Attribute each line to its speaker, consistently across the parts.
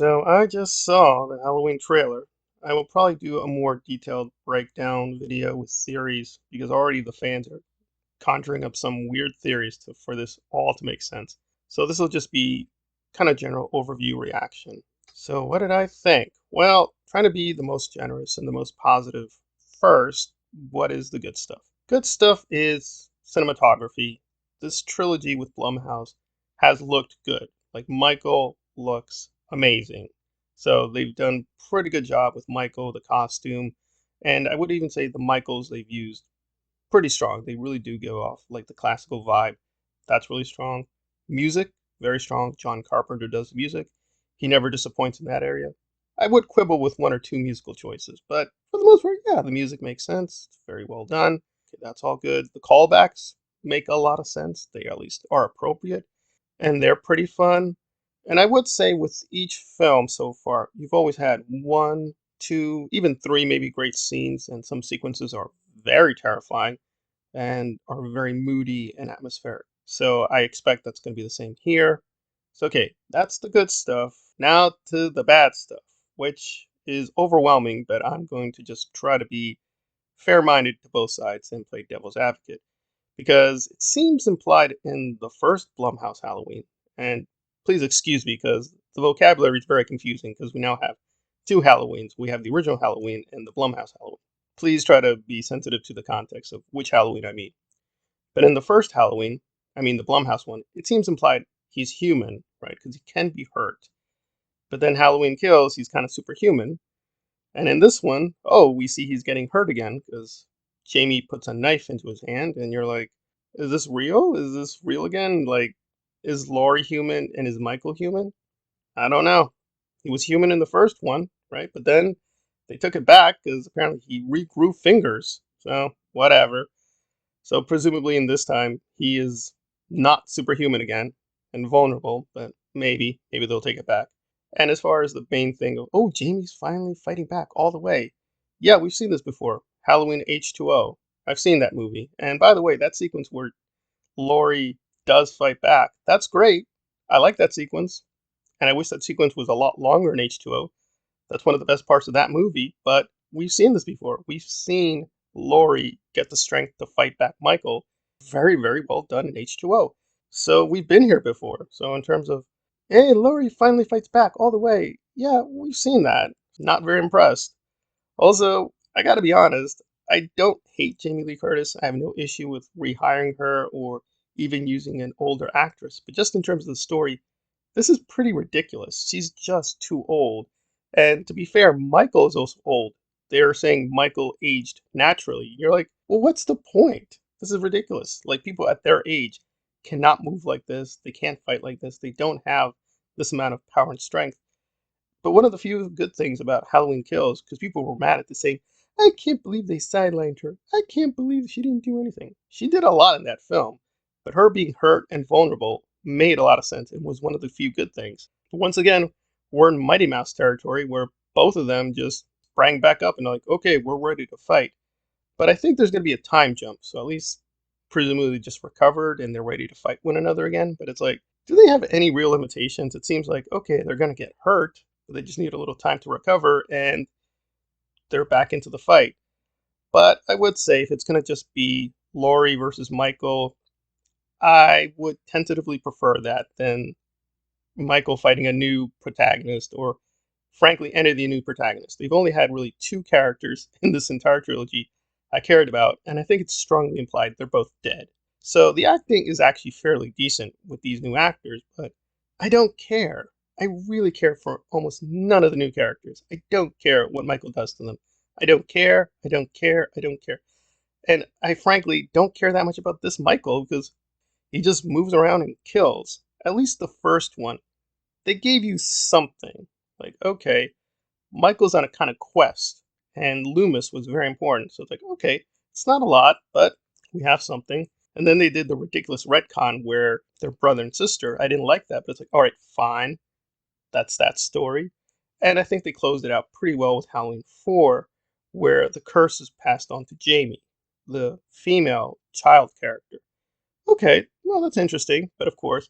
Speaker 1: So I just saw the Halloween trailer. I will probably do a more detailed breakdown video with theories because already the fans are conjuring up some weird theories for this all to make sense. So this will just be kind of general overview reaction. So what did I think? Well, trying to be the most generous and the most positive first, what is the good stuff? Good stuff is cinematography. This trilogy with Blumhouse has looked good. Like Michael looks amazing. So they've done pretty good job with Michael, the costume, and I would even say the Michaels they've used pretty strong. They really do give off like the classical vibe. That's really strong. Music, very strong. John Carpenter does the music. He never disappoints in that area. I would quibble with one or two musical choices, but for the most part, yeah, the music makes sense. It's very well done. Okay, that's all good. The callbacks make a lot of sense. They at least are appropriate and they're pretty fun. And I would say with each film so far, you've always had one, two, even three maybe great scenes, and some sequences are very terrifying and are very moody and atmospheric. So I expect that's going to be the same here. So, okay, that's the good stuff. Now to the bad stuff, which is overwhelming, but I'm going to just try to be fair minded to both sides and play devil's advocate because it seems implied in the first Blumhouse Halloween. And please excuse me because the vocabulary is very confusing because we now have two Halloweens. We have the original Halloween and the Blumhouse Halloween. Please try to be sensitive to the context of which Halloween I mean. But in the first Halloween, I mean the Blumhouse one, it seems implied he's human, right? Because he can be hurt. But then Halloween Kills, he's kind of superhuman. And in this one, oh, we see he's getting hurt again because Jamie puts a knife into his hand, and you're like, is this real? Is this real again? Like, is Laurie human and is Michael human? I don't know. He was human in the first one, right? But then they took it back because apparently he regrew fingers. So, whatever. So, presumably in this time, he is not superhuman again and vulnerable, but maybe they'll take it back. And as far as the main thing of, oh, Jamie's finally fighting back all the way. Yeah, we've seen this before. Halloween H2O. I've seen that movie. And by the way, that sequence where Laurie does fight back, that's great. I like that sequence. And I wish that sequence was a lot longer in H2O. That's one of the best parts of that movie. But we've seen this before. We've seen Laurie get the strength to fight back Michael. Very, very well done in H2O. So we've been here before. So in terms of, hey, Laurie finally fights back all the way. Yeah, we've seen that. Not very impressed. Also, I gotta be honest, I don't hate Jamie Lee Curtis. I have no issue with rehiring her or even using an older actress. But just in terms of the story, this is pretty ridiculous. She's just too old. And to be fair, Michael is also old. They're saying Michael aged naturally. You're like, well, what's the point? This is ridiculous. Like, people at their age cannot move like this. They can't fight like this. They don't have this amount of power and strength. But one of the few good things about Halloween Kills, because people were mad at the same, I can't believe they sidelined her. I can't believe she didn't do anything. She did a lot in that film, but her being hurt and vulnerable made a lot of sense and was one of the few good things. But once again, we're in Mighty Mouse territory where both of them just sprang back up and like, okay, we're ready to fight. But I think there's going to be a time jump, so at least presumably just recovered and they're ready to fight one another again. But it's like, do they have any real limitations? It seems like, okay, they're going to get hurt, but they just need a little time to recover and they're back into the fight. But I would say if it's going to just be Laurie versus Michael, I would tentatively prefer that than Michael fighting a new protagonist or, frankly, any of the new protagonists. They've only had really two characters in this entire trilogy I cared about, and I think it's strongly implied they're both dead. So the acting is actually fairly decent with these new actors, but I don't care. I really care for almost none of the new characters. I don't care what Michael does to them. I don't care. I don't care. I don't care. And I frankly don't care that much about this Michael because he just moves around and kills. At least the first one, they gave you something. Like, okay, Michael's on a kind of quest, and Loomis was very important. So it's like, okay, it's not a lot, but we have something. And then they did the ridiculous retcon where they're brother and sister. I didn't like that, but it's like, all right, fine. That's that story. And I think they closed it out pretty well with Halloween 4, where the curse is passed on to Jamie, the female child character. Okay, well, that's interesting, but of course,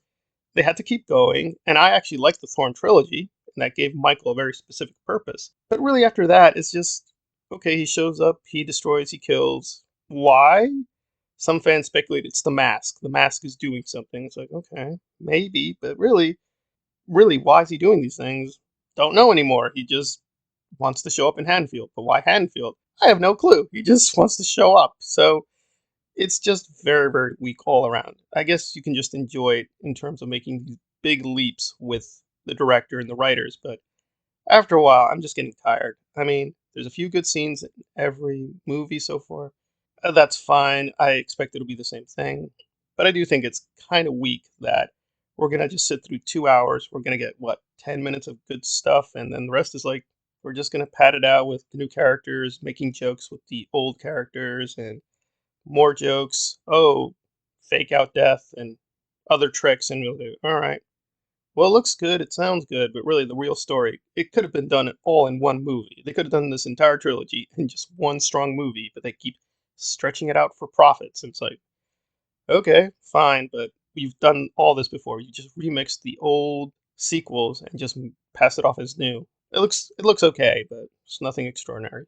Speaker 1: they had to keep going. And I actually like the Thorn trilogy. and that gave Michael a very specific purpose. But really, after that, it's just okay. He shows up, he destroys, he kills. Why? Some fans speculate it's the mask. The mask is doing something. It's like, okay, maybe, but really, why is he doing these things? Don't know anymore. He just wants to show up in Haddonfield. But why Haddonfield? I have no clue. He just wants to show up. So it's just very, very weak all around. I guess you can just enjoy it in terms of making these big leaps with the director and the writers, but after a while, I'm just getting tired. I mean, there's a few good scenes in every movie so far. That's fine. I expect it'll be the same thing. But I do think it's kind of weak that we're going to just sit through 2 hours. We're going to get, what, 10 minutes of good stuff. And then the rest is like, we're just going to pad it out with the new characters, making jokes with the old characters and more jokes. Oh, fake out death and other tricks. And we'll do, all right. Well, it looks good, it sounds good, but really the real story, it could have been done all in one movie. They could have done this entire trilogy in just one strong movie, but they keep stretching it out for profits. And it's like, okay, fine, but we've done all this before. You just remix the old sequels and just pass it off as new. It looks okay, but it's nothing extraordinary.